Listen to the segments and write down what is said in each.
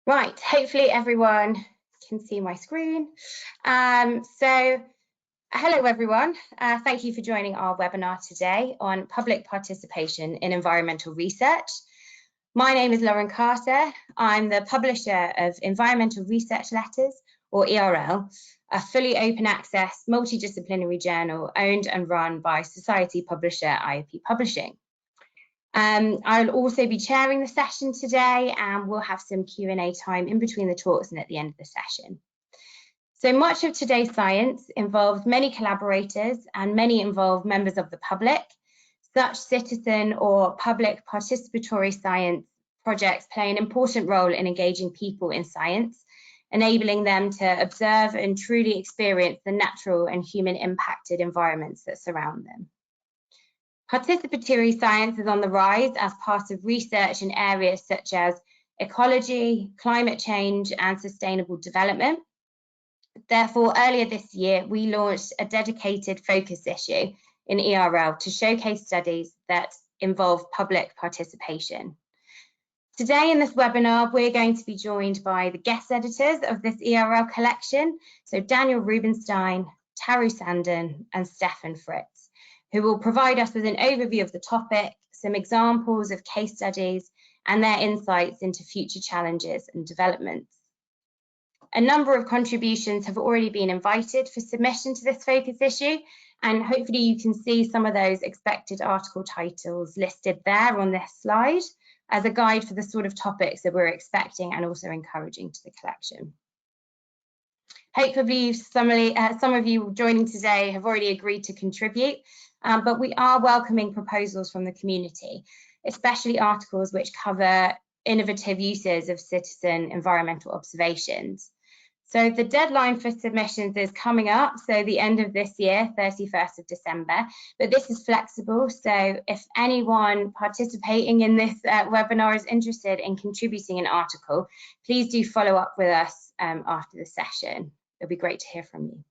Right, hopefully everyone can see my screen. So hello everyone, thank you for joining our webinar today on public participation in environmental research. My name is Lauren Carter. I'm the publisher of Environmental Research Letters, or ERL, a fully open access multidisciplinary journal owned and run by society publisher IOP Publishing. I'll also be chairing the session today, and we'll have some Q&A time in between the talks and at the end of the session. So much of today's science involves many collaborators and many involve members of the public. Such citizen or public participatory science projects play an important role in engaging people in science, enabling them to observe and truly experience the natural and human impacted environments that surround them. Participatory science is on the rise as part of research in areas such as ecology, climate change, and sustainable development. Therefore, earlier this year, we launched a dedicated focus issue in ERL to showcase studies that involve public participation. Today in this webinar, we're going to be joined by the guest editors of this ERL collection, so Daniel Rubenstein, Taru Sandon, and Stefan Fritz, who will provide us with an overview of the topic, some examples of case studies, and their insights into future challenges and developments. A number of contributions have already been invited for submission to this focus issue, and hopefully you can see some of those expected article titles listed there on this slide as a guide for the sort of topics that we're expecting and also encouraging to the collection. Hopefully some of you joining today have already agreed to contribute, but we are welcoming proposals from the community, especially articles which cover innovative uses of citizen environmental observations. So the deadline for submissions is coming up, so the end of this year, 31st of December, but this is flexible, so if anyone participating in this webinar is interested in contributing an article, please do follow up with us after the session. It'll be great to hear from you.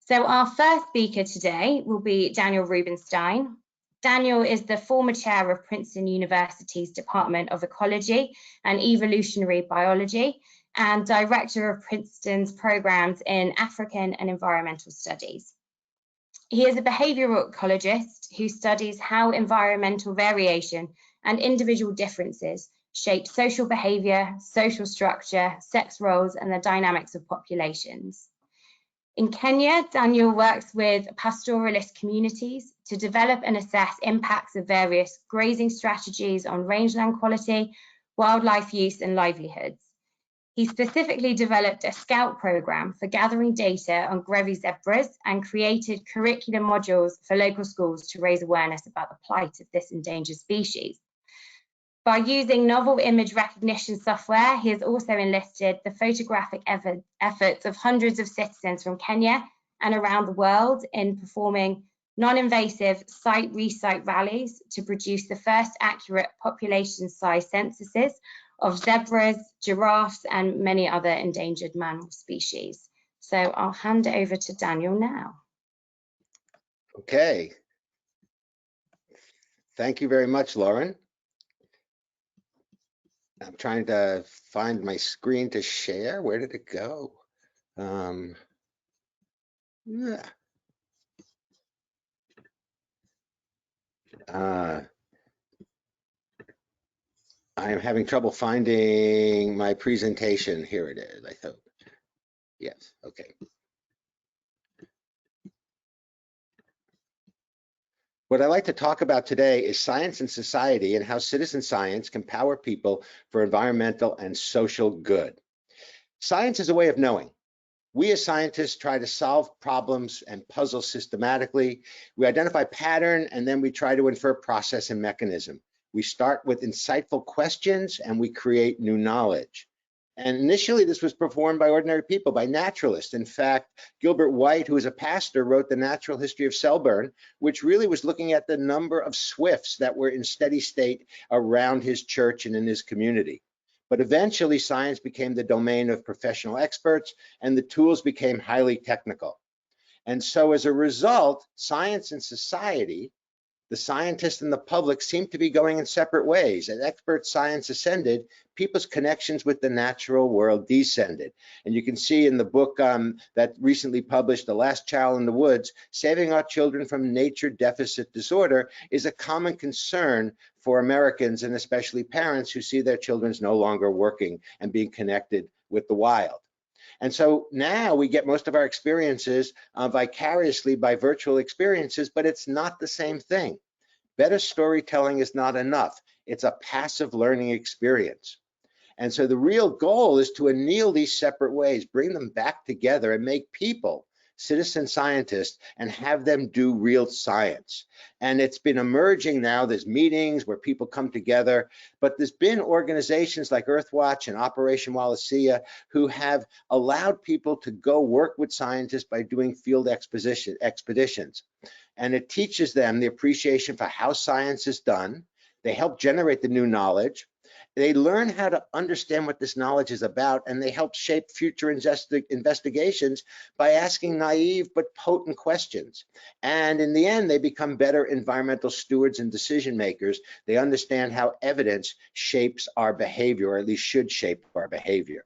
So our first speaker today will be Daniel Rubenstein. Daniel is the former chair of Princeton University's Department of Ecology and Evolutionary Biology and director of Princeton's programs in African and environmental studies. He is a behavioral ecologist who studies how environmental variation and individual differences shape social behavior, social structure, sex roles, and the dynamics of populations. In Kenya, Daniel works with pastoralist communities to develop and assess impacts of various grazing strategies on rangeland quality, wildlife use, and livelihoods. He specifically developed a scout program for gathering data on Grevy's zebras and created curriculum modules for local schools to raise awareness about the plight of this endangered species. By using novel image recognition software, he has also enlisted the photographic efforts of hundreds of citizens from Kenya and around the world in performing non-invasive site-re-site rallies to produce the first accurate population size censuses of zebras, giraffes, and many other endangered mammal species. So I'll hand it over to Daniel now. Okay. Thank you very much, Lauren. I'm trying to find my screen to share. Where did it go? Yeah. I am having trouble finding my presentation. Here it is, I hope. Yes, okay. What I'd like to talk about today is science and society and how citizen science can power people for environmental and social good. Science is a way of knowing. We as scientists try to solve problems and puzzles systematically. We identify pattern and then we try to infer process and mechanism. We start with insightful questions and we create new knowledge. And initially this was performed by ordinary people, by naturalists. In fact, Gilbert White, who is a pastor, wrote The Natural History of Selborne, which really was looking at the number of swifts that were in steady state around his church and in his community. But eventually science became the domain of professional experts and the tools became highly technical. And so as a result, science and society, The scientists and the public seem to be going in separate ways. As expert science ascended, people's connections with the natural world descended. And you can see in the book that recently published, The Last Child in the Woods, saving our children from nature deficit disorder is a common concern for Americans, and especially parents who see their children no longer working and being connected with the wild. And so now we get most of our experiences vicariously by virtual experiences, but it's not the same thing. Better storytelling is not enough. It's a passive learning experience. And so the real goal is to anneal these separate ways, bring them back together and make people citizen scientists and have them do real science. And it's been emerging now. There's meetings where people come together, but there's been organizations like Earthwatch and Operation Wallacea who have allowed people to go work with scientists by doing field expeditions. And it teaches them the appreciation for how science is done. They help generate the new knowledge. They learn how to understand what this knowledge is about, and they help shape future investigations by asking naive but potent questions. And in the end, they become better environmental stewards and decision makers. They understand how evidence shapes our behavior, or at least should shape our behavior.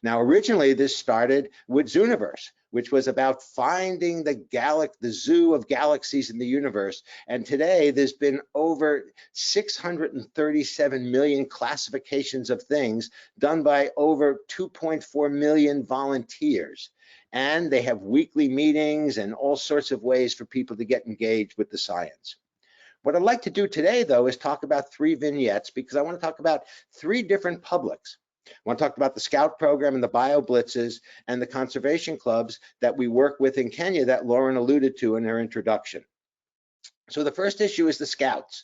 Now, originally, this started with Zooniverse, which was about finding the zoo of galaxies in the universe. And today, there's been over 637 million classifications of things done by over 2.4 million volunteers. And they have weekly meetings and all sorts of ways for people to get engaged with the science. What I'd like to do today, though, is talk about 3 vignettes, because I want to talk about 3 different publics. I want to talk about the Scout program and the bio blitzes and the conservation clubs that we work with in Kenya that Lauren alluded to in her introduction. So the first issue is the Scouts.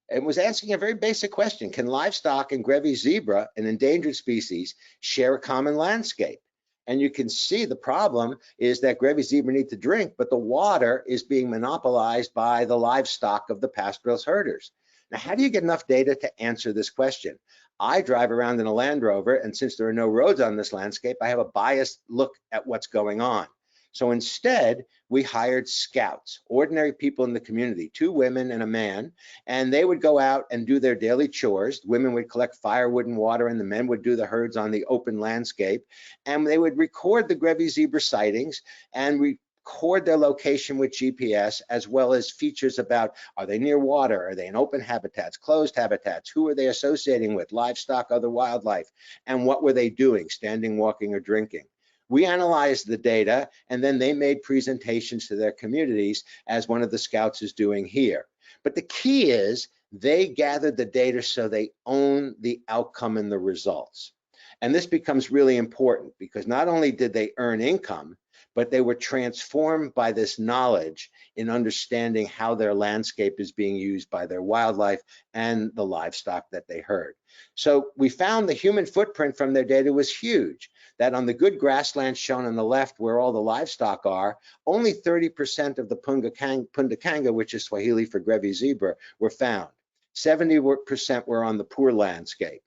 It was asking a very basic question: can livestock and Grevy's zebra, an endangered species, share a common landscape? And you can see the problem is that Grevy's zebra need to drink, but the water is being monopolized by the livestock of the pastoralist herders. Now, how do you get enough data to answer this question? I drive around in a Land Rover, and since there are no roads on this landscape, I have a biased look at what's going on. So instead, we hired scouts, ordinary people in the community, 2 women and a man, and they would go out and do their daily chores. Women would collect firewood and water, and the men would do the herds on the open landscape, and they would record the Grevy zebra sightings and record their location with GPS, as well as features about, are they near water? Are they in open habitats, closed habitats? Who are they associating with? Livestock, other wildlife? And what were they doing, standing, walking, or drinking? We analyzed the data, and then they made presentations to their communities, as one of the scouts is doing here. But the key is they gathered the data so they own the outcome and the results. And this becomes really important, because not only did they earn income, but they were transformed by this knowledge in understanding how their landscape is being used by their wildlife and the livestock that they herd. So we found the human footprint from their data was huge, that on the good grasslands shown on the left where all the livestock are, only 30% of the Pundakanga, which is Swahili for Grevy zebra, were found. 70% were on the poor landscape.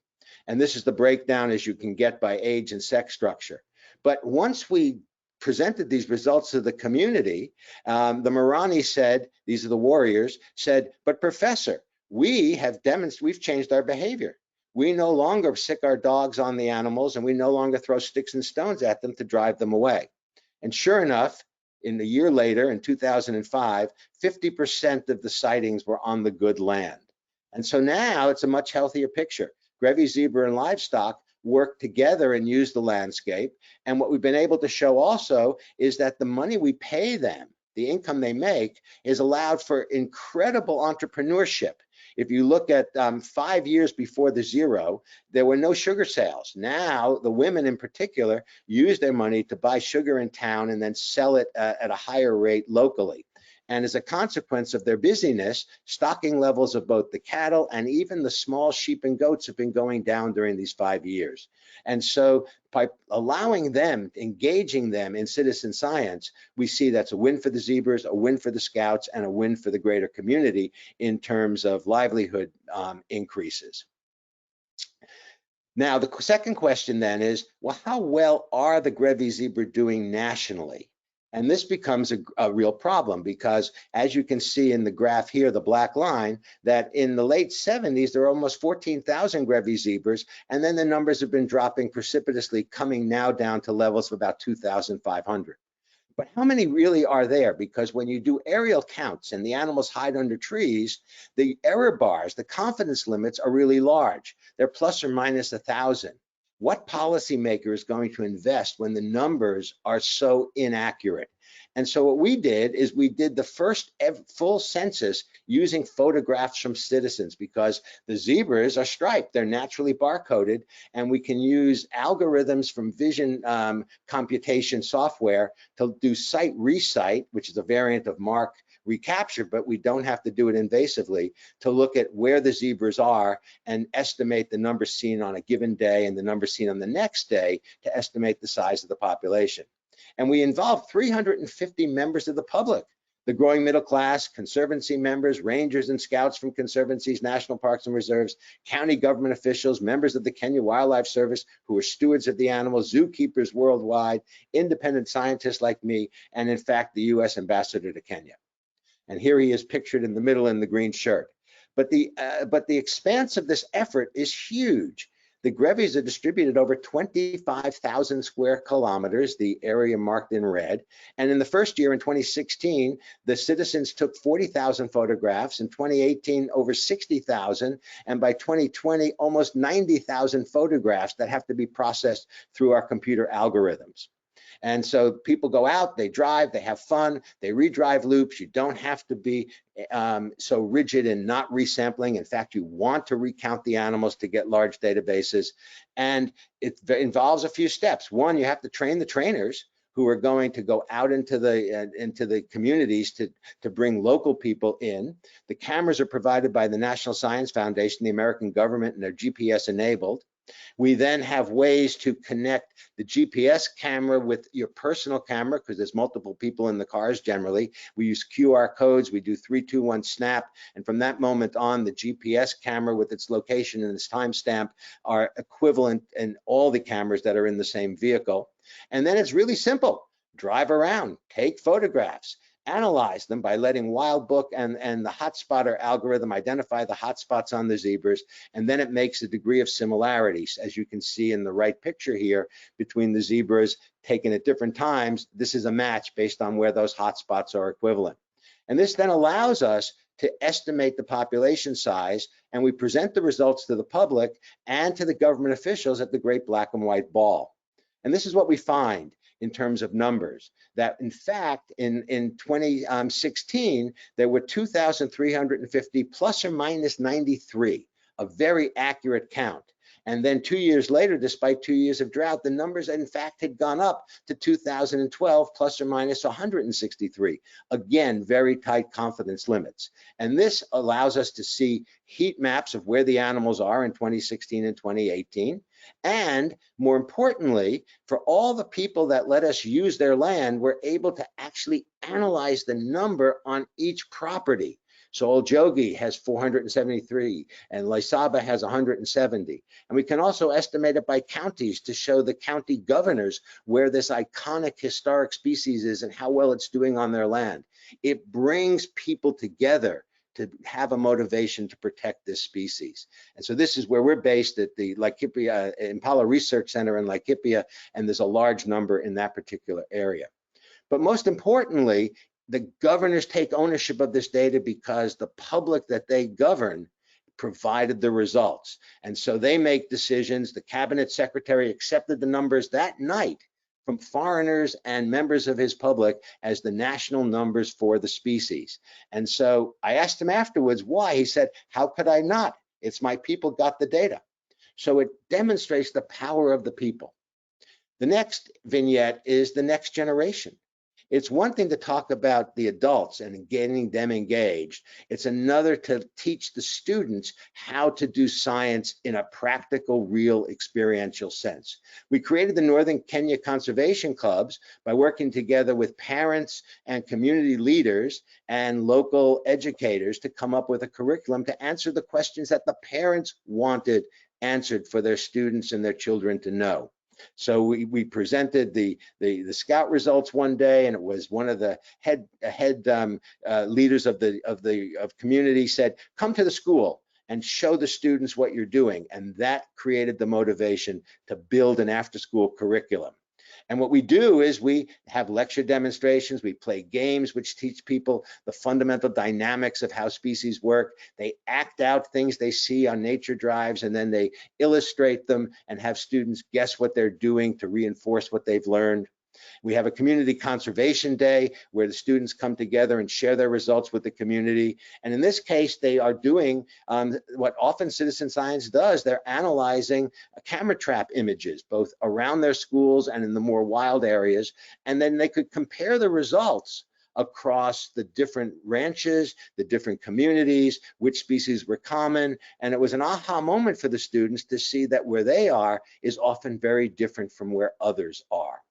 And this is the breakdown as you can get by age and sex structure. But once we presented these results to the community, the Marani said, these are the warriors, said, but Professor, we've changed our behavior. We no longer sick our dogs on the animals, and we no longer throw sticks and stones at them to drive them away. And sure enough, in a year later, in 2005, 50% of the sightings were on the good land. And so now it's a much healthier picture. Grevy zebra and livestock work together and use the landscape. And what we've been able to show also is that the money we pay them, the income they make, is allowed for incredible entrepreneurship. If you look at 5 years before the zero, there were no sugar sales. Now, the women in particular use their money to buy sugar in town and then sell it at a higher rate locally. And as a consequence of their busyness, stocking levels of both the cattle and even the small sheep and goats have been going down during these 5 years. And so by allowing them, engaging them in citizen science, we see that's a win for the zebras, a win for the scouts, and a win for the greater community in terms of livelihood increases. Now, the second question then is, well, how well are the Grevy zebra doing nationally? And this becomes a real problem because, as you can see in the graph here, the black line, that in the late 70s, there were almost 14,000 Grevy zebras, and then the numbers have been dropping precipitously, coming now down to levels of about 2,500. But how many really are there? Because when you do aerial counts and the animals hide under trees, the error bars, the confidence limits are really large. They're plus or minus 1,000. What policymaker is going to invest when the numbers are so inaccurate? And so what we did is we did the first full census using photographs from citizens, because the zebras are striped, they're naturally barcoded, and we can use algorithms from vision computation software to do site recite, which is a variant of mark recapture, but we don't have to do it invasively, to look at where the zebras are and estimate the number seen on a given day and the number seen on the next day to estimate the size of the population. And we involved 350 members of the public, the growing middle class, conservancy members, rangers and scouts from conservancies, national parks and reserves, county government officials, members of the Kenya Wildlife Service who are stewards of the animals, zookeepers worldwide, independent scientists like me, and in fact, the US ambassador to Kenya. And here he is pictured in the middle in the green shirt. But the expanse of this effort is huge. The Grevies are distributed over 25,000 square kilometers, the area marked in red. And in the first year, in 2016, the citizens took 40,000 photographs. In 2018, over 60,000. And by 2020, almost 90,000 photographs that have to be processed through our computer algorithms. And so people go out, they drive, they have fun, they redrive loops. You don't have to be so rigid in not resampling. In fact, you want to recount the animals to get large databases. And it involves a few steps. One, you have to train the trainers who are going to go out into the communities to bring local people in. The cameras are provided by the National Science Foundation, the American government, and they're GPS enabled. We then have ways to connect the GPS camera with your personal camera, because there's multiple people in the cars generally. We use QR codes, we do 3, 2, 1 snap, and from that moment on, the GPS camera with its location and its timestamp are equivalent in all the cameras that are in the same vehicle. And then it's really simple. Drive around, take photographs, analyze them by letting Wildbook and the hotspotter algorithm identify the hotspots on the zebras, and then it makes a degree of similarities, as you can see in the right picture here, between the zebras taken at different times. This is a match based on where those hotspots are equivalent. And this then allows us to estimate the population size, and we present the results to the public and to the government officials at the Great Black and White Ball. And this is what we find in terms of numbers, that in fact, in 2016, there were 2,350 plus or minus 93, a very accurate count. And then 2 years later, despite 2 years of drought, the numbers in fact had gone up to 2012 plus or minus 163. Again, very tight confidence limits. And this allows us to see heat maps of where the animals are in 2016 and 2018. And more importantly, for all the people that let us use their land, we're able to actually analyze the number on each property. So Old Jogi has 473 and Laisaba has 170. And we can also estimate it by counties to show the county governors where this iconic historic species is and how well it's doing on their land. It brings people together to have a motivation to protect this species. And so this is where we're based at the Laikipia Impala Research Center in Laikipia, and there's a large number in that particular area. But most importantly, the governors take ownership of this data because the public that they govern provided the results. And so they make decisions. The cabinet secretary accepted the numbers that night from foreigners and members of his public as the national numbers for the species. And so I asked him afterwards why. He said, how could I not? It's my people got the data. So it demonstrates the power of the people. The next vignette is the next generation. It's one thing to talk about the adults and getting them engaged. It's another to teach the students how to do science in a practical, real, experiential sense. We created the Northern Kenya Conservation Clubs by working together with parents and community leaders and local educators to come up with a curriculum to answer the questions that the parents wanted answered for their students and their children to know. So we presented the scout results one day, and it was one of the head leaders of community said, come to the school and show the students what you're doing. And that created the motivation to build an after-school curriculum. And what we do is we have lecture demonstrations, we play games which teach people the fundamental dynamics of how species work. They act out things they see on nature drives, and then they illustrate them and have students guess what they're doing to reinforce what they've learned. We have a community conservation day where the students come together and share their results with the community. And in this case, they are doing what often citizen science does. They're analyzing camera trap images, both around their schools and in the more wild areas. And then they could compare the results across the different ranches, the different communities, which species were common. And it was an aha moment for the students to see that where they are is often very different from where others are.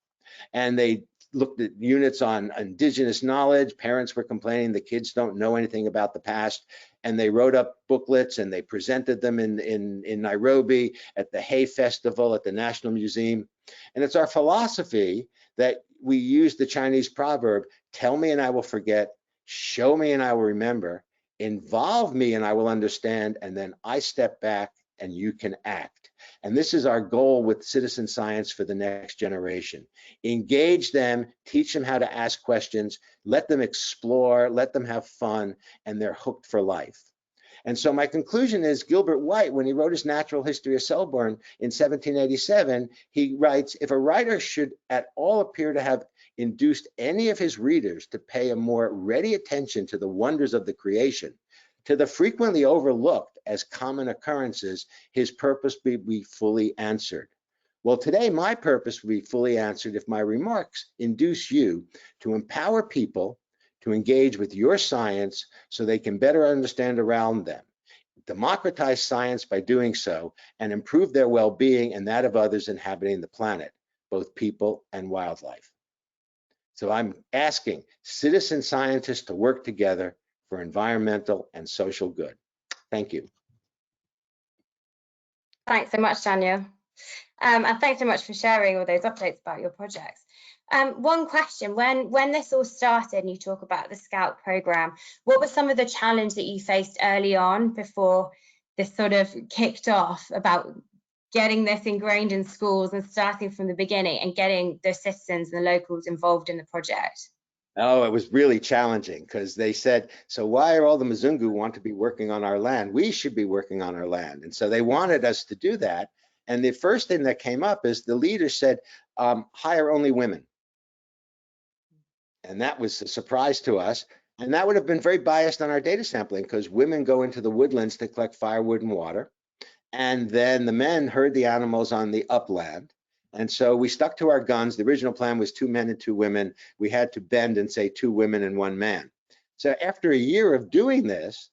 And they looked at units on indigenous knowledge. Parents were complaining the kids don't know anything about the past. And they wrote up booklets and they presented them in Nairobi at the Hay Festival at the National Museum. And it's our philosophy that we use the Chinese proverb, tell me and I will forget, show me and I will remember, involve me and I will understand, and then I step back and you can act. And this is our goal with citizen science for the next generation. Engage them, teach them how to ask questions, let them explore, let them have fun, and they're hooked for life. And so my conclusion is Gilbert White, when he wrote his Natural History of Selborne in 1787, he writes, if a writer should at all appear to have induced any of his readers to pay a more ready attention to the wonders of the creation, to the frequently overlooked as common occurrences, his purpose will be fully answered. Well, today my purpose will be fully answered if my remarks induce you to empower people to engage with your science so they can better understand around them, democratize science by doing so, and improve their well-being and that of others inhabiting the planet, both people and wildlife. So I'm asking citizen scientists to work together for environmental and social good. Thank you. Thanks so much, Daniel. And thanks so much for sharing all those updates about your projects. One question, when this all started and you talk about the Scout program, what were some of the challenges that you faced early on before this sort of kicked off about getting this ingrained in schools and starting from the beginning and getting the citizens and the locals involved in the project? Oh, it was really challenging because they said, so why are all the Mzungu want to be working on our land? We should be working on our land. And so they wanted us to do that. And the first thing that came up is the leader said, hire only women. And that was a surprise to us. And that would have been very biased on our data sampling because women go into the woodlands to collect firewood and water. And then the men herd the animals on the upland. And so we stuck to our guns. The original plan was 2 men and 2 women. We had to bend and say 2 women and 1 man. So after a year of doing this,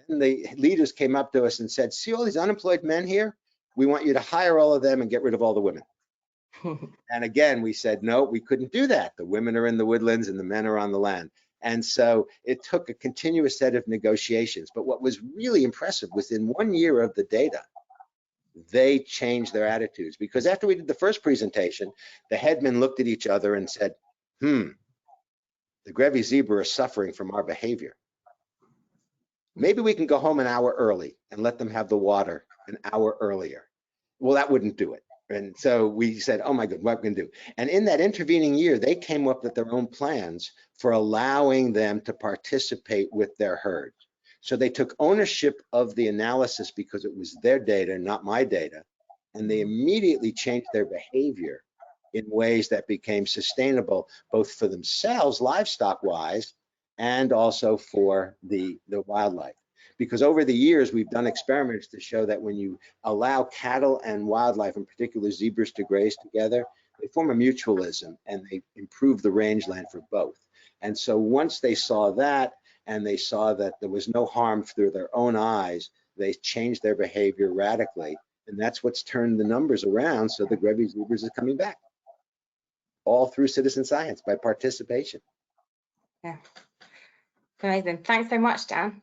then the leaders came up to us and said, see all these unemployed men here? We want you to hire all of them and get rid of all the women. And again, we said, no, we couldn't do that. The women are in the woodlands and the men are on the land. And so it took a continuous set of negotiations. But what was really impressive was in 1 year of the data, they changed their attitudes, because after we did the first presentation, the headmen looked at each other and said, the Grevy's zebra are suffering from our behavior. Maybe we can go home an hour early and let them have the water an hour earlier. Well, that wouldn't do it. And so we said, oh my God, what are we gonna do? And in that intervening year, they came up with their own plans for allowing them to participate with their herd. So they took ownership of the analysis because it was their data, not my data. And they immediately changed their behavior in ways that became sustainable, both for themselves, livestock-wise, and also for the wildlife. Because over the years, we've done experiments to show that when you allow cattle and wildlife, in particular zebras, to graze together, they form a mutualism and they improve the rangeland for both. And so once they saw that, and they saw that there was no harm through their own eyes, they changed their behavior radically. And that's what's turned the numbers around. So the Grevy zebras is coming back, all through citizen science by participation. Yeah, amazing. Thanks so much, Dan.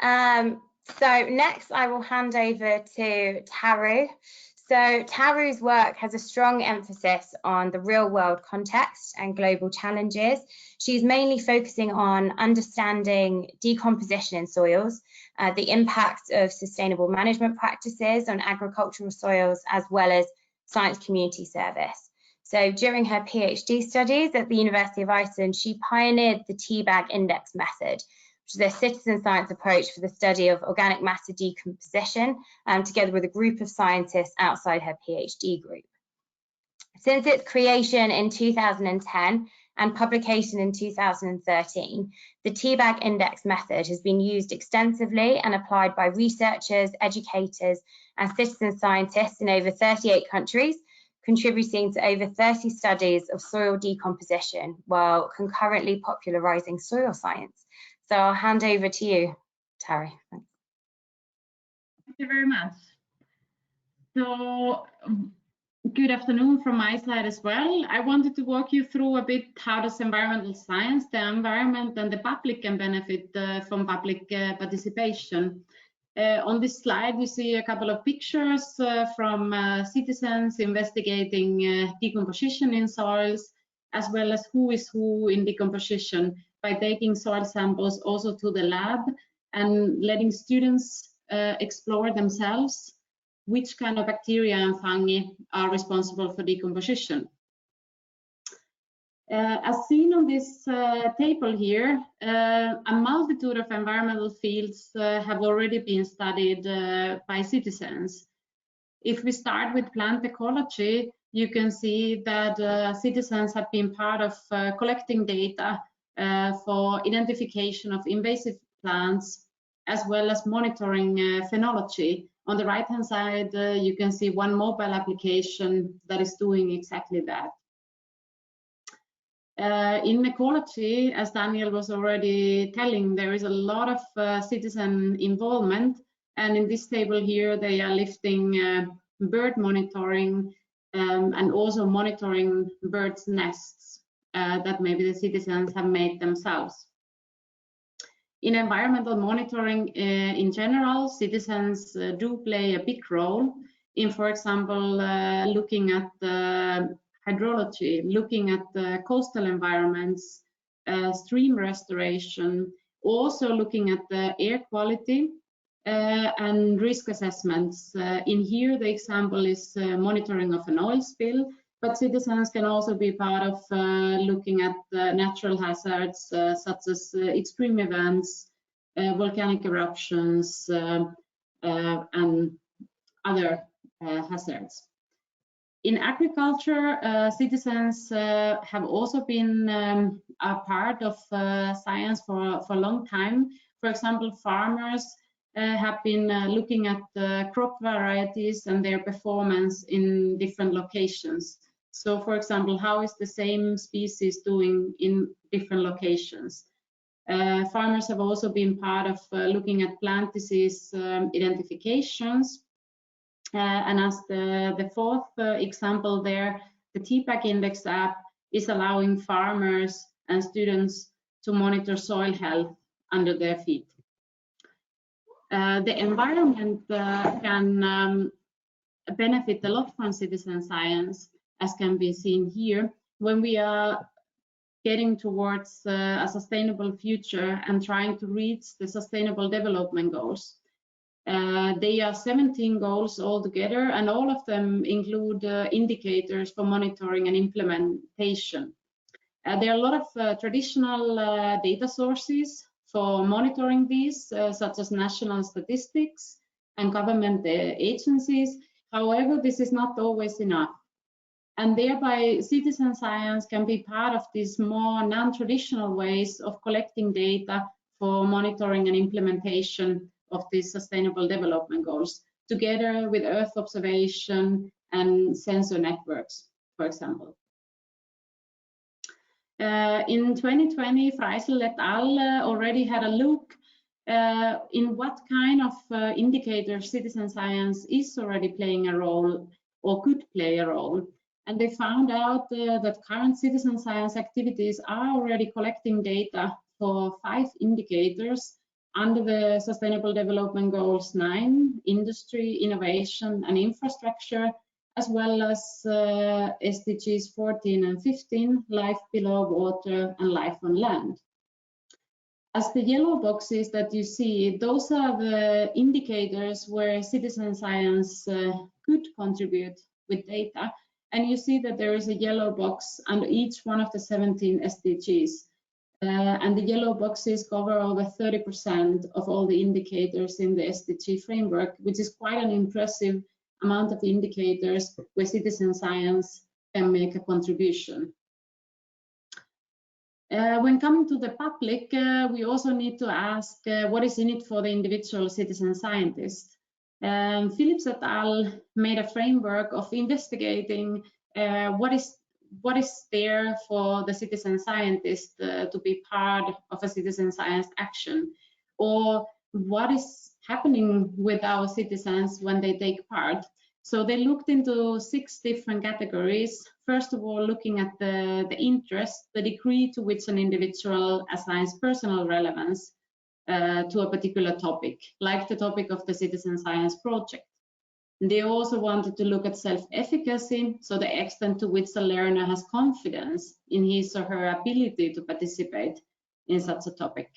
So next I will hand over to Taru. So Taru's work has a strong emphasis on the real world context and global challenges. She's mainly focusing on understanding decomposition in soils, the impacts of sustainable management practices on agricultural soils, as well as science community service. So during her PhD studies at the University of Iceland, she pioneered the Teabag Index method, which is a citizen science approach for the study of organic matter decomposition, together with a group of scientists outside her PhD group. Since its creation in 2010 and publication in 2013, the Teabag Index method has been used extensively and applied by researchers, educators, and citizen scientists in over 38 countries, contributing to over 30 studies of soil decomposition while concurrently popularizing soil science. So I'll hand over to you, Tari. Thanks. Thank you very much. So good afternoon from my side as well. I wanted to walk you through a bit how does environmental science, the environment and the public can benefit from public participation. On this slide, we see a couple of pictures from citizens investigating decomposition in soils, as well as who is who in decomposition, by taking soil samples also to the lab and letting students explore themselves which kind of bacteria and fungi are responsible for decomposition. As seen on this table here, a multitude of environmental fields have already been studied by citizens. If we start with plant ecology, you can see that citizens have been part of collecting data for identification of invasive plants, as well as monitoring phenology. On the right-hand side, you can see one mobile application that is doing exactly that. In ecology, as Daniel was already telling, there is a lot of citizen involvement, and in this table here, they are lifting bird monitoring and also monitoring birds' nests that maybe the citizens have made themselves. In environmental monitoring in general, citizens do play a big role in, for example, looking at the hydrology, looking at the coastal environments, stream restoration, also looking at the air quality and risk assessments. In here, the example is monitoring of an oil spill, but citizens can also be part of looking at natural hazards such as extreme events, volcanic eruptions, and other hazards. In agriculture, citizens have also been a part of science for a long time. For example, farmers have been looking at crop varieties and their performance in different locations. So, for example, how is the same species doing in different locations? Farmers have also been part of looking at plant disease identifications. And as the fourth example there, the Teabag Index app is allowing farmers and students to monitor soil health under their feet. The environment can benefit a lot from citizen science, as can be seen here, when we are getting towards a sustainable future and trying to reach the Sustainable Development Goals. They are 17 goals altogether, and all of them include indicators for monitoring and implementation. There are a lot of traditional data sources for monitoring these, such as national statistics and government agencies. However, this is not always enough. And thereby, citizen science can be part of these more non-traditional ways of collecting data for monitoring and implementation of these Sustainable Development Goals, together with Earth observation and sensor networks, for example. In 2020, Freisel et al. Already had a look in what kind of indicators citizen science is already playing a role or could play a role. And they found out that current citizen science activities are already collecting data for 5 indicators under the Sustainable Development Goals 9, industry, innovation and infrastructure, as well as SDGs 14 and 15, life below water and life on land. As the yellow boxes that you see, those are the indicators where citizen science could contribute with data. And you see that there is a yellow box under each one of the 17 SDGs. And the yellow boxes cover over 30% of all the indicators in the SDG framework, which is quite an impressive amount of indicators where citizen science can make a contribution. When coming to the public, we also need to ask what is in it for the individual citizen scientist. Phillips et al. Made a framework of investigating what is there for the citizen scientist to be part of a citizen science action, or what is happening with our citizens when they take part. So they looked into 6 different categories. First of all, looking at the interest, the degree to which an individual assigns personal relevance to a particular topic, like the topic of the citizen science project. They also wanted to look at self-efficacy, so the extent to which a learner has confidence in his or her ability to participate in such a topic.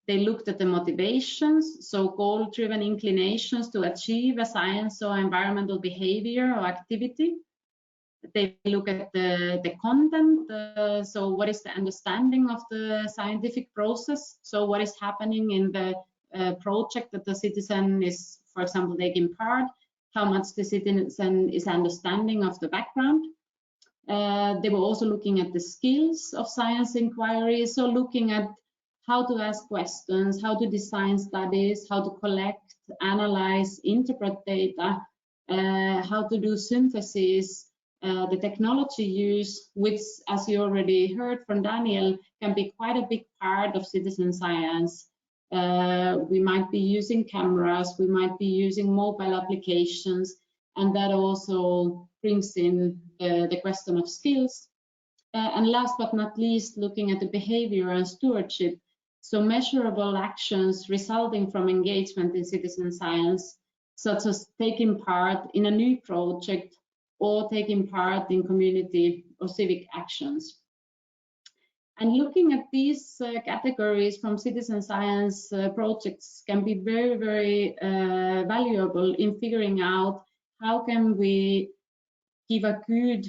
They looked at the motivations, so goal-driven inclinations to achieve a science or environmental behavior or activity. They look at the content, so what is the understanding of the scientific process, so what is happening in the project that the citizen is, for example, taking part, how much the citizen is understanding of the background. They were also looking at the skills of science inquiry, so looking at how to ask questions, how to design studies, how to collect, analyze, interpret data, how to do synthesis, the technology use, which, as you already heard from Daniel, can be quite a big part of citizen science. We might be using cameras, we might be using mobile applications, and that also brings in the question of skills. And last but not least, looking at the behavior and stewardship, so measurable actions resulting from engagement in citizen science, such as taking part in a new project or taking part in community or civic actions. And looking at these categories from citizen science projects can be very, very valuable in figuring out how can we give a good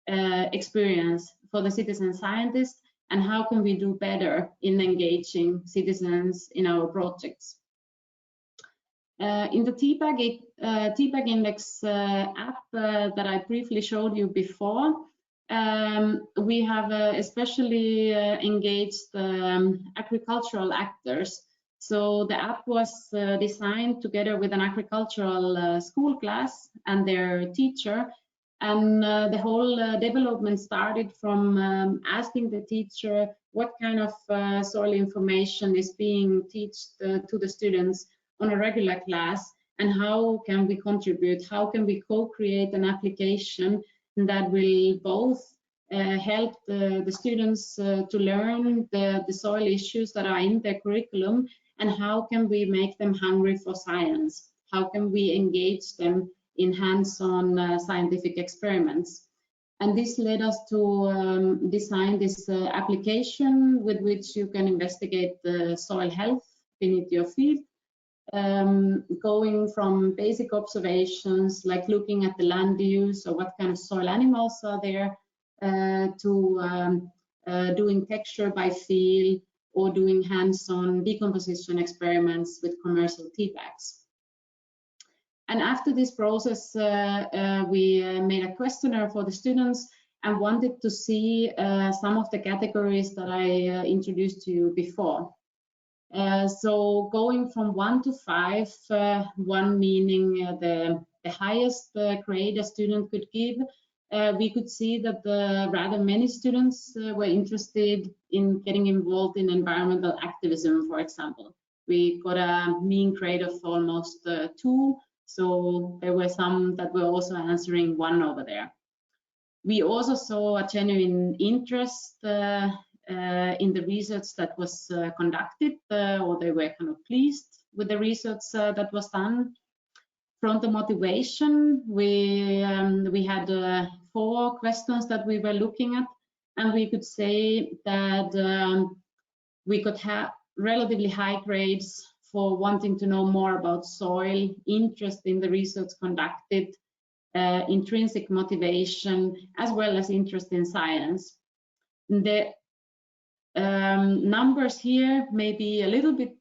experience for the citizen scientist, and how can we do better in engaging citizens in our projects. In the Teabag Index app that I briefly showed you before, we have especially engaged agricultural actors. So the app was designed together with an agricultural school class and their teacher. And the whole development started from asking the teacher what kind of soil information is being taught to the students on a regular class, and how can we contribute, how can we co-create an application that will both help the students to learn the soil issues that are in their curriculum, and how can we make them hungry for science, how can we engage them in hands-on scientific experiments. And this led us to design this application with which you can investigate the soil health beneath your field, going from basic observations like looking at the land use or what kind of soil animals are there, to doing texture by feel or doing hands-on decomposition experiments with commercial tea bags. And after this process, we made a questionnaire for the students and wanted to see some of the categories that I introduced to you before. So going from 1 to 5, 1 meaning the highest grade a student could give, we could see that rather many students were interested in getting involved in environmental activism, for example. We got a mean grade of almost 2. So there were some that were also answering 1 over there. We also saw a genuine interest in the research that was conducted, or they were kind of pleased with the research that was done. From the motivation, we had 4 questions that we were looking at, and we could say that we could have relatively high grades for wanting to know more about soil, interest in the research conducted, intrinsic motivation, as well as interest in science. The numbers here may be a little bit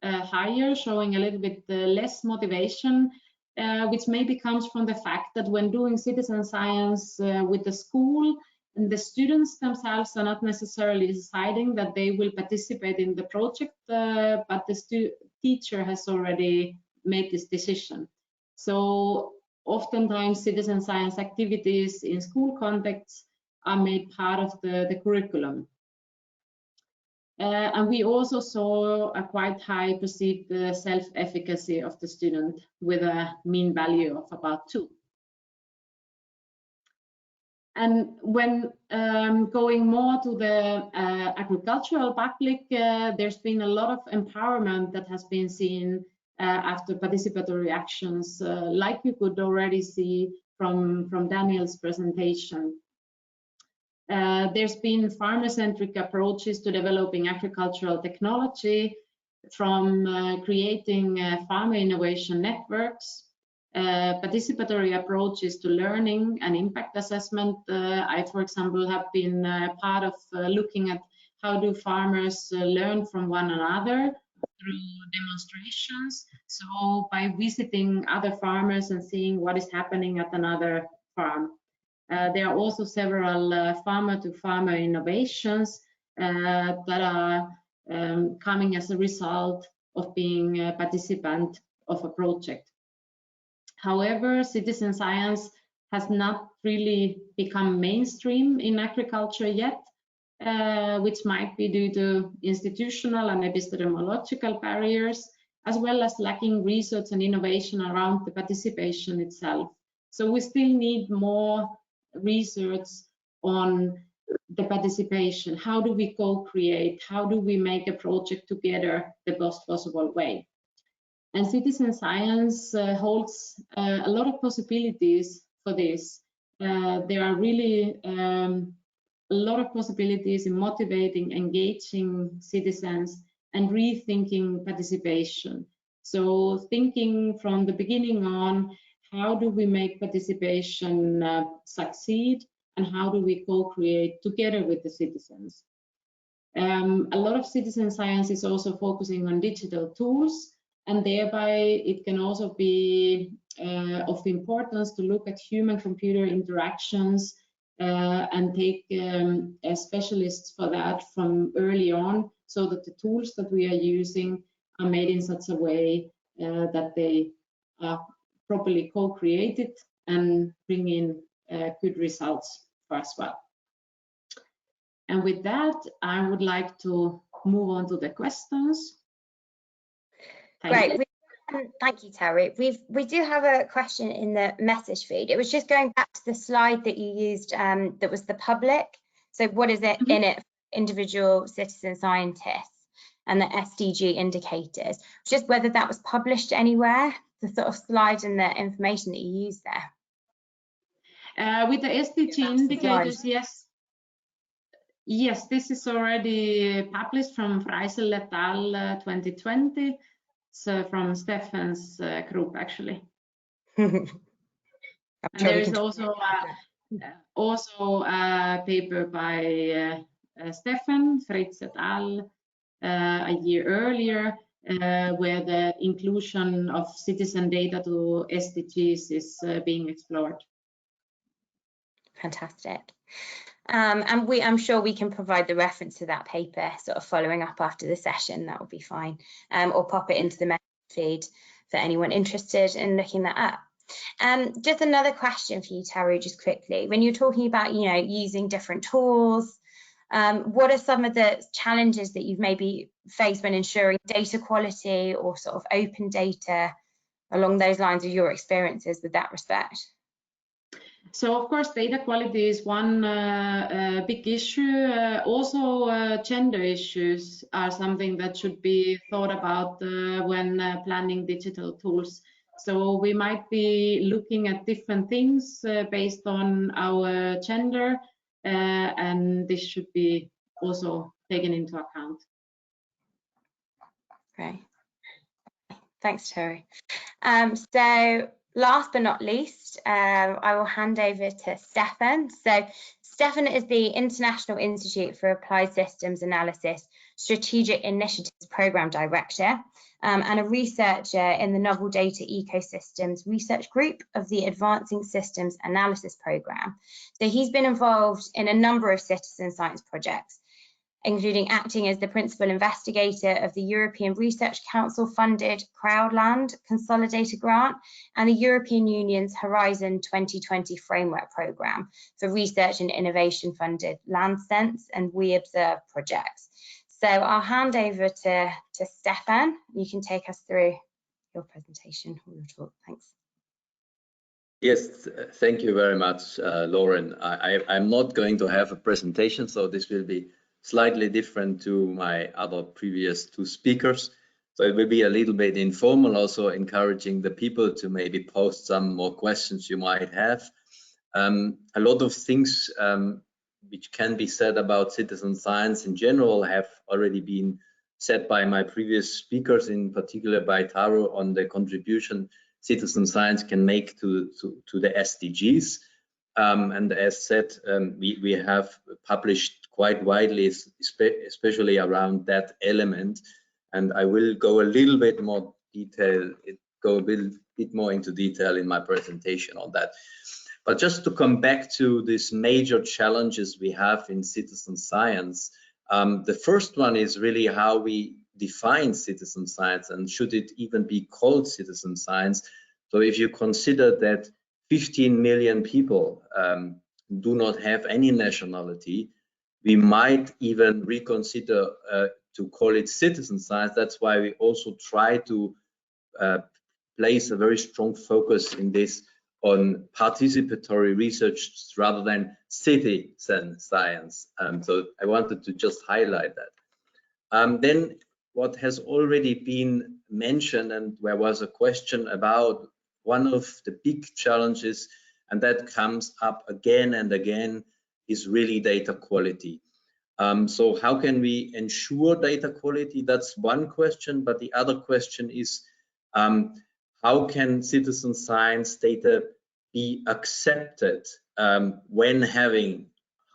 higher, showing a little bit less motivation, which maybe comes from the fact that when doing citizen science with the school, and the students themselves are not necessarily deciding that they will participate in the project, but the teacher has already made this decision. So oftentimes citizen science activities in school contexts are made part of the curriculum. And we also saw a quite high perceived self-efficacy of the student with a mean value of about 2. And when going more to the agricultural public, there's been a lot of empowerment that has been seen after participatory actions, like you could already see from Daniel's presentation. There's been farmer-centric approaches to developing agricultural technology, from creating farmer innovation networks, participatory approaches to learning and impact assessment. I, for example, have been part of looking at how do farmers learn from one another through demonstrations. So by visiting other farmers and seeing what is happening at another farm. There are also several farmer-to-farmer innovations that are coming as a result of being a participant of a project. However, citizen science has not really become mainstream in agriculture yet, which might be due to institutional and epistemological barriers, as well as lacking research and innovation around the participation itself. So we still need more research on the participation. How do we co-create? How do we make a project together the best possible way? And citizen science holds a lot of possibilities for this. There are really a lot of possibilities in motivating, engaging citizens and rethinking participation. So thinking from the beginning on, how do we make participation succeed, and how do we co-create together with the citizens? A lot of citizen science is also focusing on digital tools, and thereby it can also be of importance to look at human-computer interactions and take specialists for that from early on, so that the tools that we are using are made in such a way that they are properly co-created and bring in good results for us as well. And with that, I would like to move on to the questions. Great. Thank you, Terry. We do have a question in the message feed. It was just going back to the slide that you used that was the public. So what is it in it for individual citizen scientists and the SDG indicators? Just whether that was published anywhere, the sort of slide and the information that you used there. With the SDG indicators, yes. Yes, this is already published from Freisel et al. 2020. So from Stefan's group, actually. And there is also a paper by Stefan, Fritz et al. A year earlier, where the inclusion of citizen data to SDGs is being explored. Fantastic. And I'm sure we can provide the reference to that paper sort of following up after the session. That will be fine, or pop it into the message feed for anyone interested in looking that up. Just another question for you, Terry, just quickly. When you're talking about, you know, using different tools, what are some of the challenges that you've maybe faced when ensuring data quality or sort of open data along those lines of your experiences with that respect? So of course, data quality is one big issue. Also, gender issues are something that should be thought about when planning digital tools. So we might be looking at different things based on our gender, and this should be also taken into account. Great. Thanks, Terry. So last but not least, I will hand over to Stefan. So Stefan is the International Institute for Applied Systems Analysis Strategic Initiatives Program Director and a researcher in the Novel Data Ecosystems Research Group of the Advancing Systems Analysis Program. So he's been involved in a number of citizen science projects, including acting as the principal investigator of the European Research Council funded Crowdland Consolidator Grant and the European Union's Horizon 2020 Framework Programme for Research and Innovation funded LandSense and We Observe projects. So I'll hand over to Stefan. You can take us through your presentation or your talk. Thanks. Yes, thank you very much, Lauren. I'm not going to have a presentation, so this will be slightly different to my other previous two speakers. So it will be a little bit informal, also encouraging the people to maybe post some more questions you might have. A lot of things which can be said about citizen science in general have already been said by my previous speakers, in particular by Taro, on the contribution citizen science can make to the SDGs. And as said, we have published quite widely, especially around that element. And I will go a little bit more into detail in my presentation on that. But just to come back to these major challenges we have in citizen science, the first one is really how we define citizen science, and should it even be called citizen science? So if you consider that 15 million people do not have any nationality, we might even reconsider to call it citizen science. That's why we also try to place a very strong focus in this on participatory research rather than citizen science. So I wanted to just highlight that. Then what has already been mentioned, and there was a question about one of the big challenges, and that comes up again and again, is really data quality. So how can we ensure data quality? That's one question, but the other question is how can citizen science data be accepted when having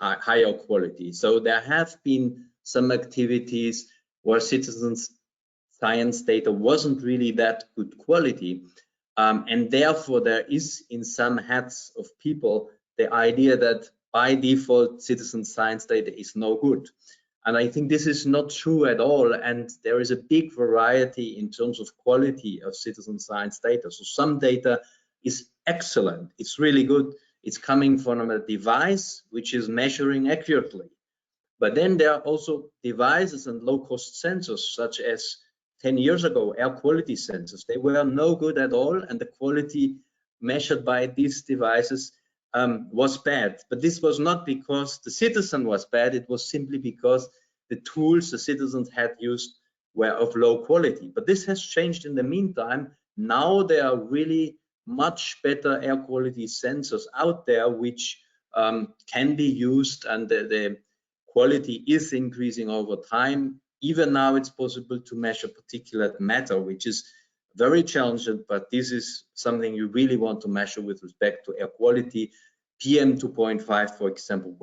higher quality? So there have been some activities where citizen science data wasn't really that good quality, and therefore there is in some heads of people the idea that by default citizen science data is no good. And I think this is not true at all, and there is a big variety in terms of quality of citizen science data. So some data is excellent, it's really good, it's coming from a device which is measuring accurately. But then there are also devices and low-cost sensors, such as 10 years ago, air quality sensors. They were no good at all, and the quality measured by these devices was bad. But this was not because the citizen was bad, it was simply because the tools the citizens had used were of low quality. But this has changed in the meantime. Now there are really much better air quality sensors out there which can be used, and the quality is increasing over time. Even now it's possible to measure particulate matter, which is very challenging, but this is something you really want to measure with respect to air quality. PM 2.5, for example,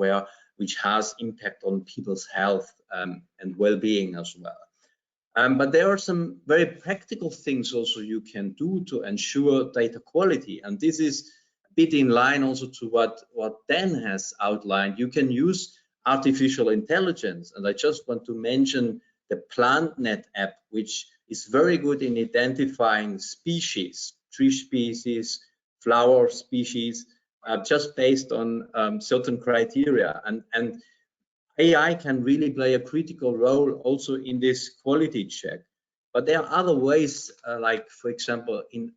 which has impact on people's health and well-being as well. But there are some very practical things also you can do to ensure data quality, and this is a bit in line also to what Dan has outlined. You can use artificial intelligence, and I just want to mention the PlantNet app, which is very good in identifying species, tree species, flower species, just based on certain criteria. And AI can really play a critical role also in this quality check. But there are other ways, like for example, in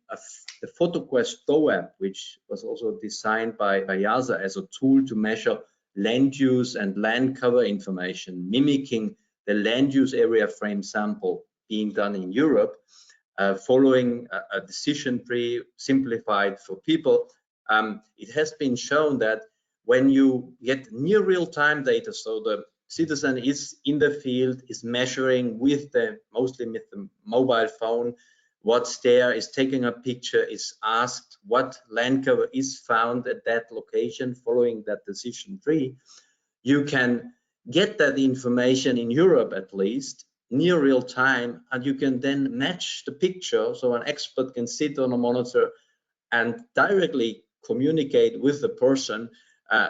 the PhotoQuest Go app, which was also designed by YASA as a tool to measure land use and land cover information, mimicking the land use area frame sample being done in Europe, following a decision tree simplified for people. It has been shown that when you get near real-time data, so the citizen is in the field, is measuring mostly with the mobile phone what's there, is taking a picture, is asked what land cover is found at that location following that decision tree, you can get that information in Europe at least near real time, and you can then match the picture, so an expert can sit on a monitor and directly communicate with the person,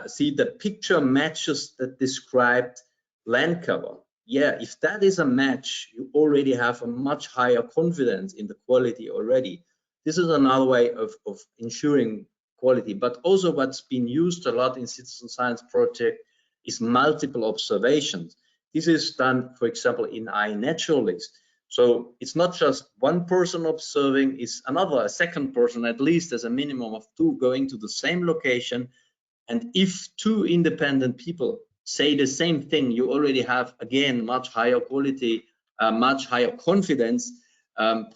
see the picture matches the described land cover. Yeah, if that is a match, you already have a much higher confidence in the quality already. This is another way of ensuring quality. But also what's been used a lot in citizen science project is multiple observations. This is done, for example, in iNaturalist. So it's not just one person observing, it's a second person, at least as a minimum of two, going to the same location. And if two independent people say the same thing, you already have, again, much higher quality, much higher confidence,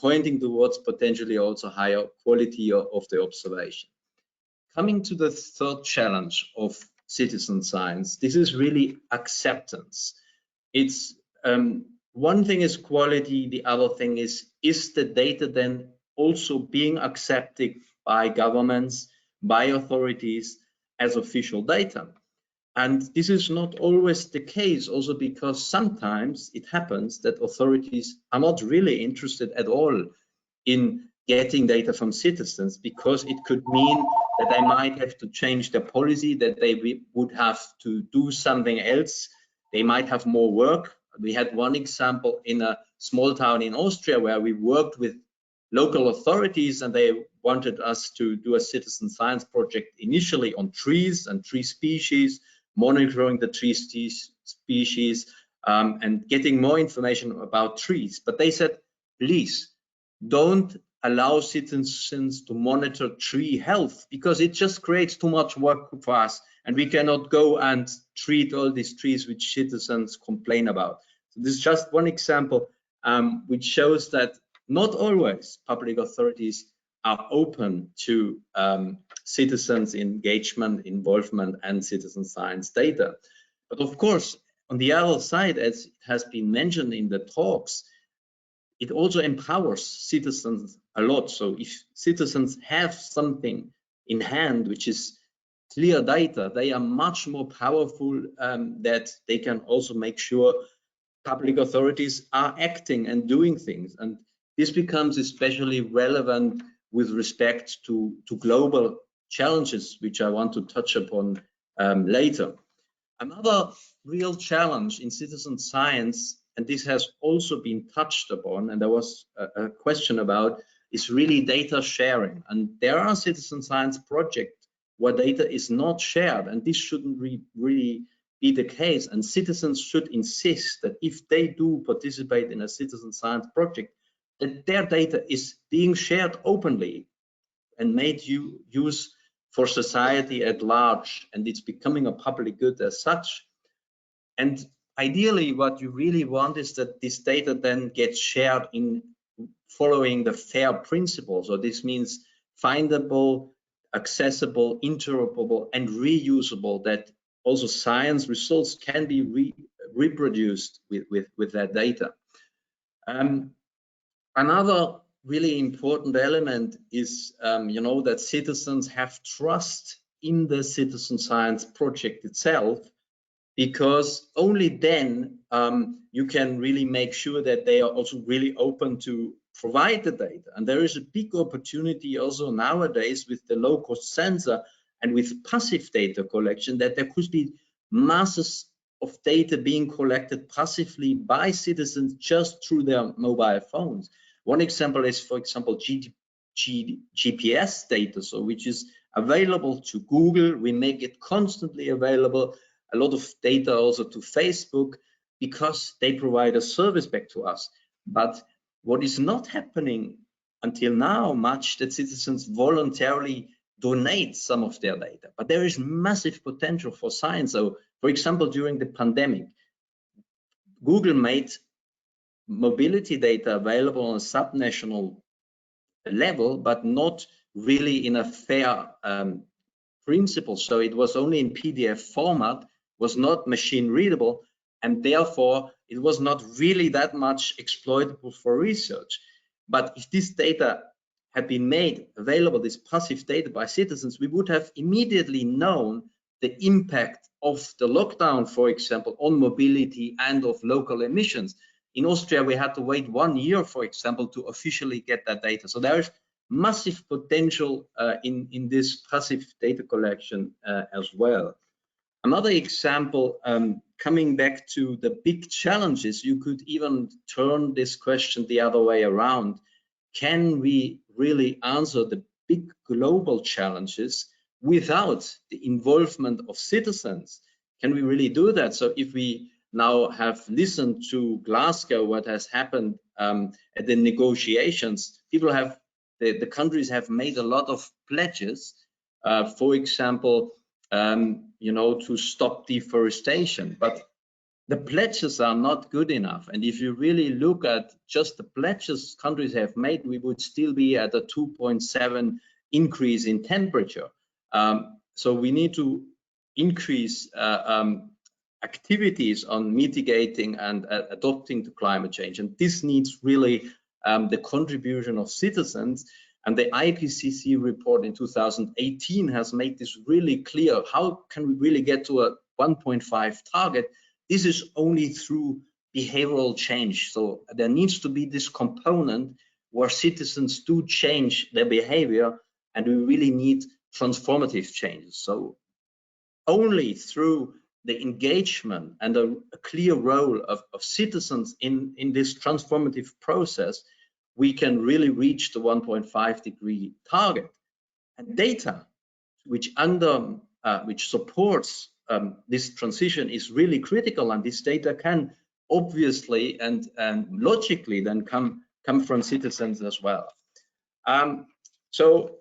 pointing towards potentially also higher quality of the observation. Coming to the third challenge of citizen science, this is really acceptance. It's one thing is quality, the other thing is the data then also being accepted by governments, by authorities as official data? And this is not always the case, also because sometimes it happens that authorities are not really interested at all in getting data from citizens, because it could mean that they might have to change their policy, that they would have to do something else, they might have more work. We had one example in a small town in Austria where we worked with local authorities, and they wanted us to do a citizen science project initially on trees and tree species, monitoring the tree species, and getting more information about trees. But they said, please don't allow citizens to monitor tree health, because it just creates too much work for us, and we cannot go and treat all these trees which citizens complain about. So this is just one example which shows that not always public authorities are open to citizens' engagement, involvement, and citizen science data. But of course, on the other side, as it has been mentioned in the talks, it also empowers citizens a lot. So if citizens have something in hand which is clear data, they are much more powerful, that they can also make sure public authorities are acting and doing things. And this becomes especially relevant with respect to global challenges, which I want to touch upon later. Another real challenge in citizen science, and this has also been touched upon, and there was a question about, is really data sharing. And there are citizen science projects where data is not shared, and this shouldn't really be the case. And citizens should insist that if they do participate in a citizen science project, that their data is being shared openly and made use for society at large, and it's becoming a public good as such. And ideally, what you really want is that this data then gets shared in following the FAIR principle. So this means findable, accessible, interoperable, and reusable, that also science results can be reproduced with that data. Another really important element is, that citizens have trust in the citizen science project itself, because only then you can really make sure that they are also really open to provide the data. And there is a big opportunity also nowadays with the low-cost sensor and with passive data collection, that there could be masses of data being collected passively by citizens just through their mobile phones. One example is, for example, GPS data, so which is available to Google. We make it constantly available, a lot of data also to Facebook, because they provide a service back to us. But what is not happening until now much, that citizens voluntarily donate some of their data, but there is massive potential for science. So, for example, during the pandemic, Google made mobility data available on a subnational level, but not really in a fair principle. So it was only in PDF format, was not machine readable, and therefore it was not really that much exploitable for research. But if this data had been made available, this passive data by citizens, we would have immediately known the impact of the lockdown, for example, on mobility and of local emissions. In Austria, we had to wait 1 year, for example, to officially get that data. So there is massive potential in this passive data collection as well. Another example, coming back to the big challenges, you could even turn this question the other way around. Can we really answer the big global challenges without the involvement of citizens? Can we really do that? So if we now have listened to Glasgow, what has happened at the negotiations, people have, the countries have made a lot of pledges, for example, you know, to stop deforestation, but the pledges are not good enough. And if you really look at just the pledges countries have made, we would still be at a 2.7 increase in temperature. So we need to increase activities on mitigating and adapting to climate change. And this needs really the contribution of citizens. And the IPCC report in 2018 has made this really clear. How can we really get to a 1.5 target? This is only through behavioral change. So there needs to be this component where citizens do change their behavior, and we really need transformative changes. So only through the engagement and a clear role of citizens in this transformative process, we can really reach the 1.5 degree target. And data which supports this transition is really critical, and this data can obviously and logically then come from citizens as well. So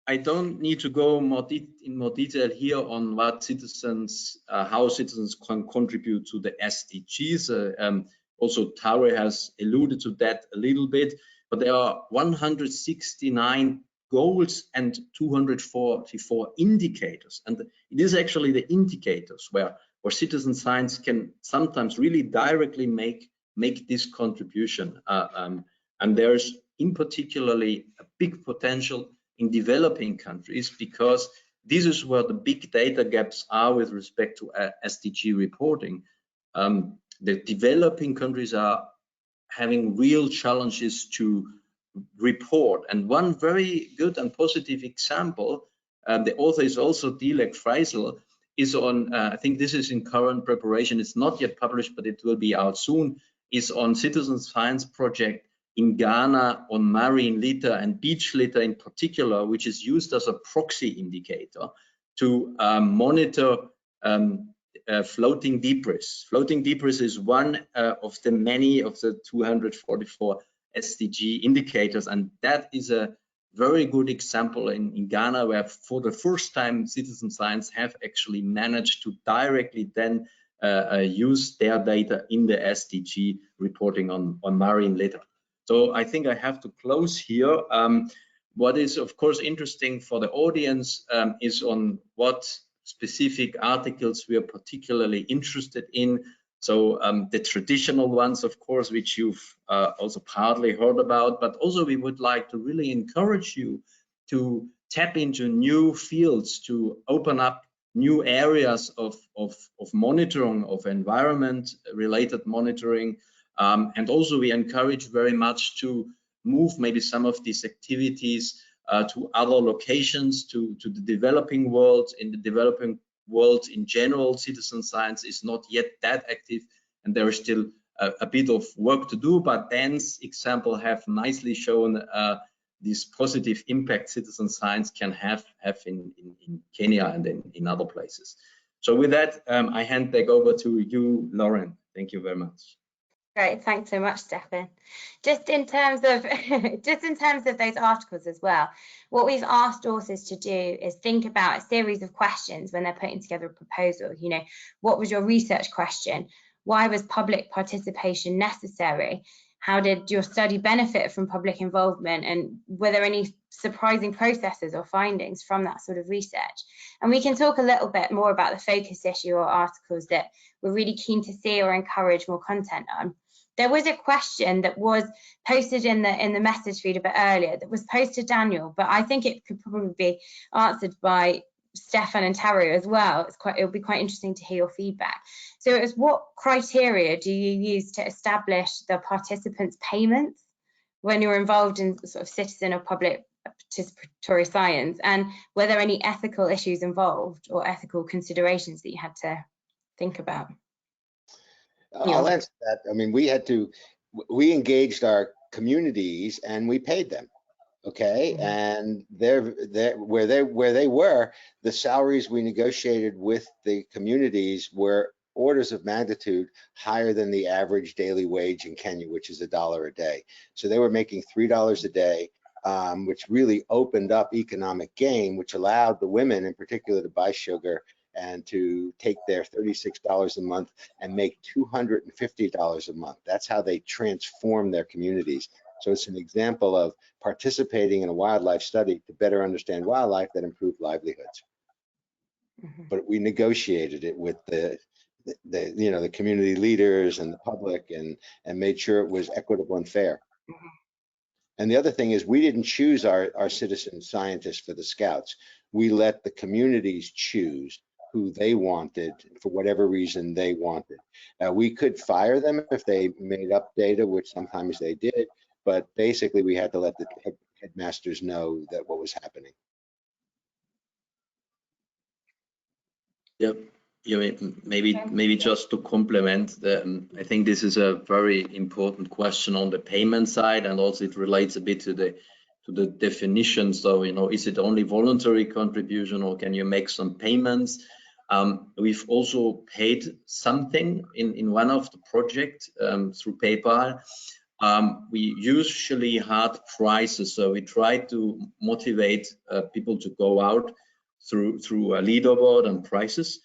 I don't need to go in more detail here on what citizens, how citizens can contribute to the SDGs. Also, Tare has alluded to that a little bit, but there are 169 goals and 244 indicators, and it is actually the indicators where citizen science can sometimes really directly make this contribution. And there's in particularly a big potential in developing countries, because this is where the big data gaps are with respect to SDG reporting. The developing countries are having real challenges to report, and one very good and positive example, the author is also Dilek Freisel, is on, I think this is in current preparation, it's not yet published, but it will be out soon, is on citizen science project in Ghana on marine litter and beach litter in particular, which is used as a proxy indicator to monitor floating debris. Floating debris is one of the many of the 244 SDG indicators, and that is a very good example in Ghana, where for the first time citizen science have actually managed to directly then use their data in the SDG reporting on marine litter. So I think I have to close here. What is of course interesting for the audience is on what specific articles we are particularly interested in. So the traditional ones, of course, which you've also partly heard about, but also we would like to really encourage you to tap into new fields, to open up new areas of monitoring, of environment-related monitoring. And also we encourage very much to move maybe some of these activities to other locations, to the developing world. In the developing world in general, citizen science is not yet that active, and there is still a bit of work to do, but Dan's example have nicely shown this positive impact citizen science can have in Kenya and in other places. So with that, I hand back over to you, Lauren. Thank you very much. Great, thanks so much, Stefan. Just in terms of those articles as well, what we've asked authors to do is think about a series of questions when they're putting together a proposal. You know, what was your research question? Why was public participation necessary? How did your study benefit from public involvement? And were there any surprising processes or findings from that sort of research? And we can talk a little bit more about the focus issue or articles that we're really keen to see or encourage more content on. There was a question that was posted in the message feed a bit earlier that was posed to Daniel, but I think it could probably be answered by Stefan and Taru as well. It'll be quite interesting to hear your feedback. So it was, what criteria do you use to establish the participants' payments when you're involved in sort of citizen or public participatory science, and were there any ethical issues involved or ethical considerations that you had to think about? I'll answer that. I mean, we engaged our communities and we paid them. Okay, and where they were, the salaries we negotiated with the communities were orders of magnitude higher than the average daily wage in Kenya, which is $1 a day. So they were making $3 a day, which really opened up economic gain, which allowed the women in particular to buy sugar and to take their $36 a month and make $250 a month. That's how they transform their communities. So it's an example of participating in a wildlife study to better understand wildlife that improved livelihoods. But we negotiated it with the community leaders and the public and made sure it was equitable and fair. And the other thing is, we didn't choose our citizen scientists for the scouts. We let the communities choose who they wanted for whatever reason they wanted. We could fire them if they made up data, which sometimes they did, but basically we had to let the headmasters know that what was happening. Yep. Maybe just to complement, I think this is a very important question on the payment side, and also it relates a bit to the definition. So, you know, is it only voluntary contribution, or can you make some payments? We've also paid something in one of the projects through PayPal. We usually had prizes, so we try to motivate people to go out through a leaderboard and prizes.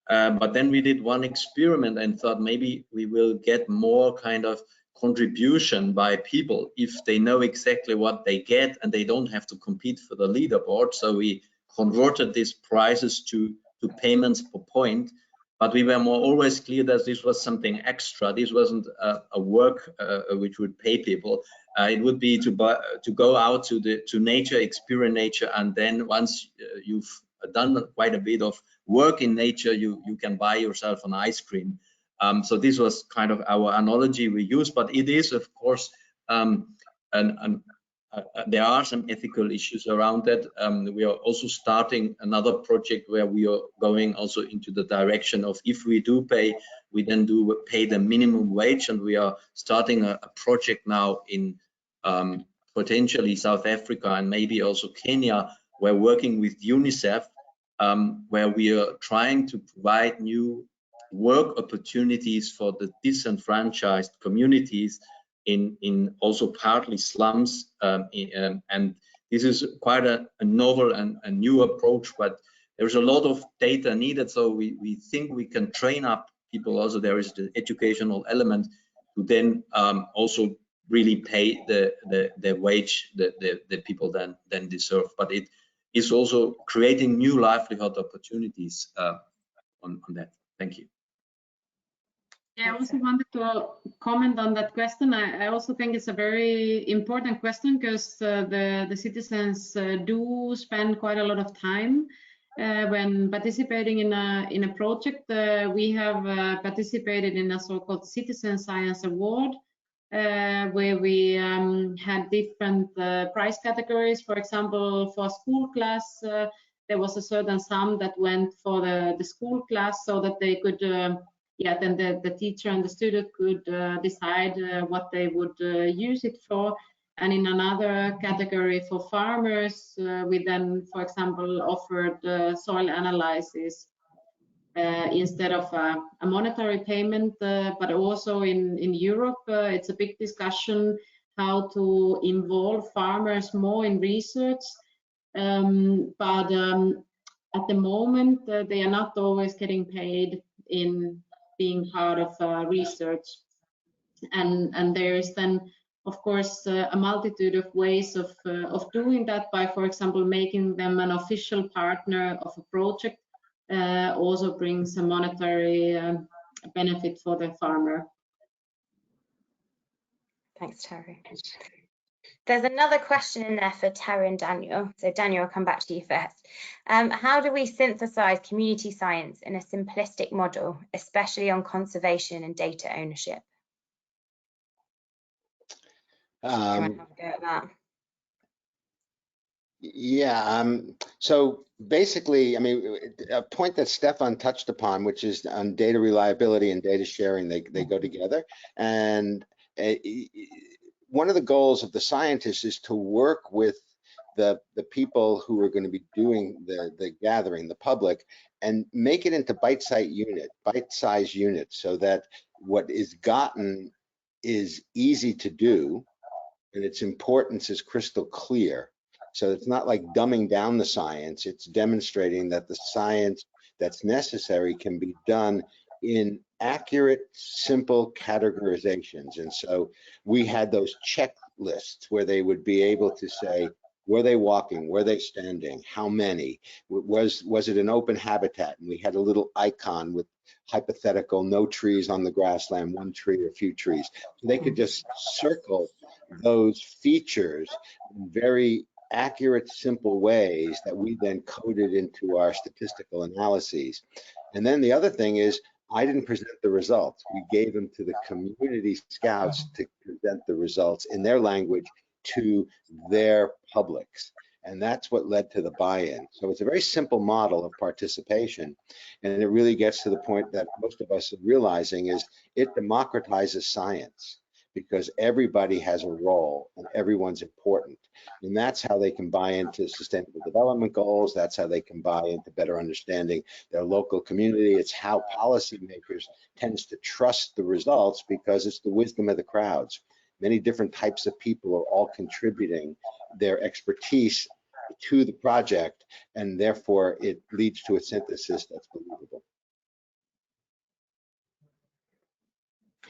But then we did one experiment and thought maybe we will get more kind of contribution by people if they know exactly what they get and they don't have to compete for the leaderboard. So we converted these prizes to payments per point, but we were always clear that this was something extra. This wasn't a work which would pay people. It would be to go out to nature, experience nature, and then once you've done quite a bit of work in nature, you can buy yourself an ice cream. So this was kind of our analogy we use, but it is, of course, there are some ethical issues around that. We are also starting another project where we are going also into the direction of, if we do pay, we then do pay the minimum wage, and we are starting a project now in potentially South Africa and maybe also Kenya. We're working with UNICEF, where we are trying to provide new work opportunities for the disenfranchised communities in also partly slums, and this is quite a novel and a new approach, but there's a lot of data needed. So we think we can train up people. Also, there is the educational element to then also really pay the wage that the people then deserve. But it is also creating new livelihood opportunities on that. Thank you. Yeah, I also wanted to comment on that question. I also think it's a very important question, because the citizens do spend quite a lot of time when participating in a project. We have participated in a so-called Citizen Science Award, where we had different prize categories. For example, for school class, there was a certain sum that went for the school class, so that they could then the teacher and the student could decide what they would use it for. And in another category for farmers, we then, for example, offered soil analysis. instead of a monetary payment, but also in Europe, it's a big discussion how to involve farmers more in research. But at the moment, they are not always getting paid in being part of research. And there is then, of course, a multitude of ways of doing that by, for example, making them an official partner of a project also brings a monetary benefit for the farmer. Thanks, Terry. There's another question in there for Terry and Daniel. So Daniel, I'll come back to you first. How do we synthesize community science in a simplistic model, especially on conservation and data ownership? Have a go at that. Yeah, so basically, I mean, a point that Stefan touched upon, which is on data reliability and data sharing, they go together. And one of the goals of the scientists is to work with the people who are going to be doing the gathering, the public, and make it into bite-sized units so that what is gotten is easy to do and its importance is crystal clear. So it's not like dumbing down the science, it's demonstrating that the science that's necessary can be done in accurate, simple categorizations. And so we had those checklists where they would be able to say, were they walking? Were they standing? How many? Was it an open habitat? And we had a little icon with hypothetical, no trees on the grassland, one tree or few trees. So they could just circle those features in very accurate, simple ways that we then coded into our statistical analyses. And then the other thing is, I didn't present the results. We gave them to the community scouts to present the results in their language to their publics. And that's what led to the buy-in. So it's a very simple model of participation. And it really gets to the point that most of us are realizing is it democratizes science because everybody has a role and everyone's important. And that's how they can buy into sustainable development goals. That's how they can buy into better understanding their local community. It's how policymakers tends to trust the results because it's the wisdom of the crowds. Many different types of people are all contributing their expertise to the project, and therefore it leads to a synthesis that's believable.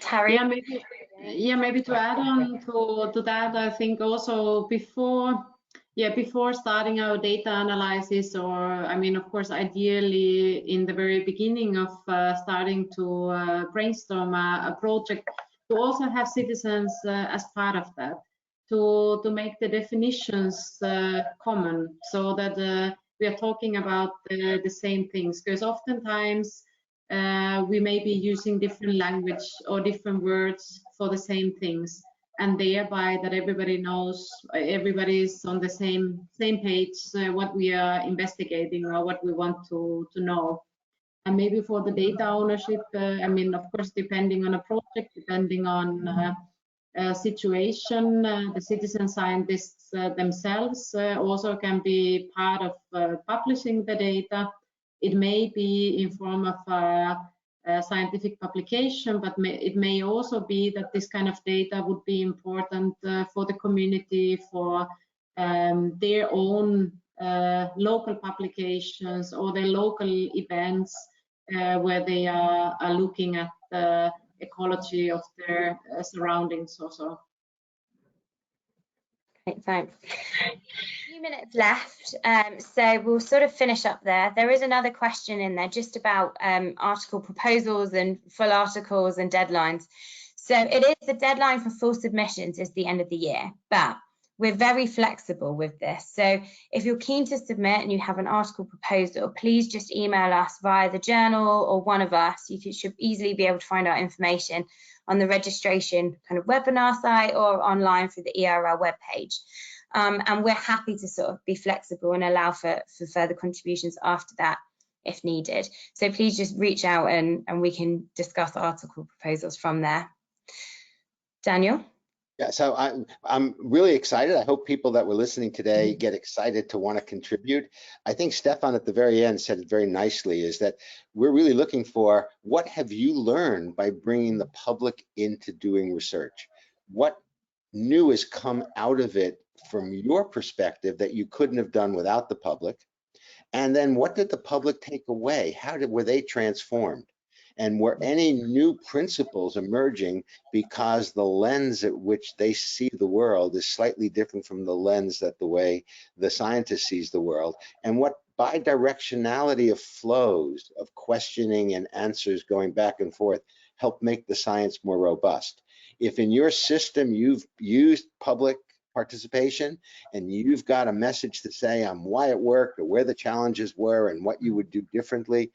Terry? Maybe to add on to that, I think also before starting our data analysis, or I mean, of course, ideally in the very beginning of starting to brainstorm a project, to also have citizens as part of that, to make the definitions common, so that we are talking about the same things, because oftentimes we may be using different language or different words for the same things, and thereby that everybody knows, everybody is on the same page what we are investigating or what we want to know. And maybe for the data ownership, I mean, of course, depending on a project, depending on situation, the citizen scientists themselves also can be part of publishing the data. It may be in form of a scientific publication, but it may also be that this kind of data would be important for the community, for their own local publications or their local events where they are looking at the ecology of their surroundings also. Okay, thanks. A few minutes left, so we'll sort of finish up there. There is another question in there just about article proposals and full articles and deadlines. So it is, the deadline for full submissions is the end of the year, but we're very flexible with this. So if you're keen to submit and you have an article proposal, please just email us via the journal or one of us. You should easily be able to find out information on the registration kind of webinar site or online through the ERL webpage. And we're happy to sort of be flexible and allow for further contributions after that if needed. So please just reach out and we can discuss article proposals from there. Daniel? Yeah, so I'm really excited. I hope people that were listening today get excited to want to contribute. I think Stefan at the very end said it very nicely, is that we're really looking for, what have you learned by bringing the public into doing research? What new has come out of it from your perspective that you couldn't have done without the public? And then what did the public take away? Were they transformed? And were any new principles emerging because the lens at which they see the world is slightly different from the lens that the way the scientist sees the world? And what bidirectionality of flows of questioning and answers going back and forth help make the science more robust? If in your system you've used public participation and you've got a message to say on why it worked or where the challenges were and what you would do differently,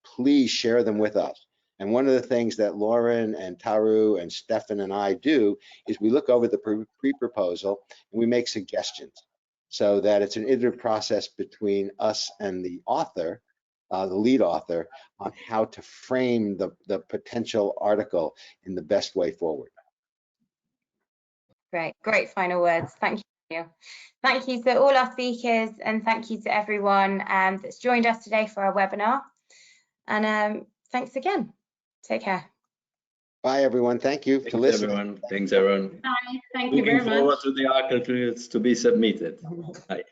please share them with us. And one of the things that Lauren and Taru and Stefan and I do is we look over the pre-proposal and we make suggestions, so that it's an iterative process between us and the author, the lead author, on how to frame the potential article in the best way forward. Great final words. Thank you. Thank you to all our speakers, and thank you to everyone that's joined us today for our webinar. And thanks again. Take care. Bye, everyone. Thank you for listening. Everyone. Thanks, everyone. Bye. Thank you very much. Looking forward to the articles to be submitted. Bye.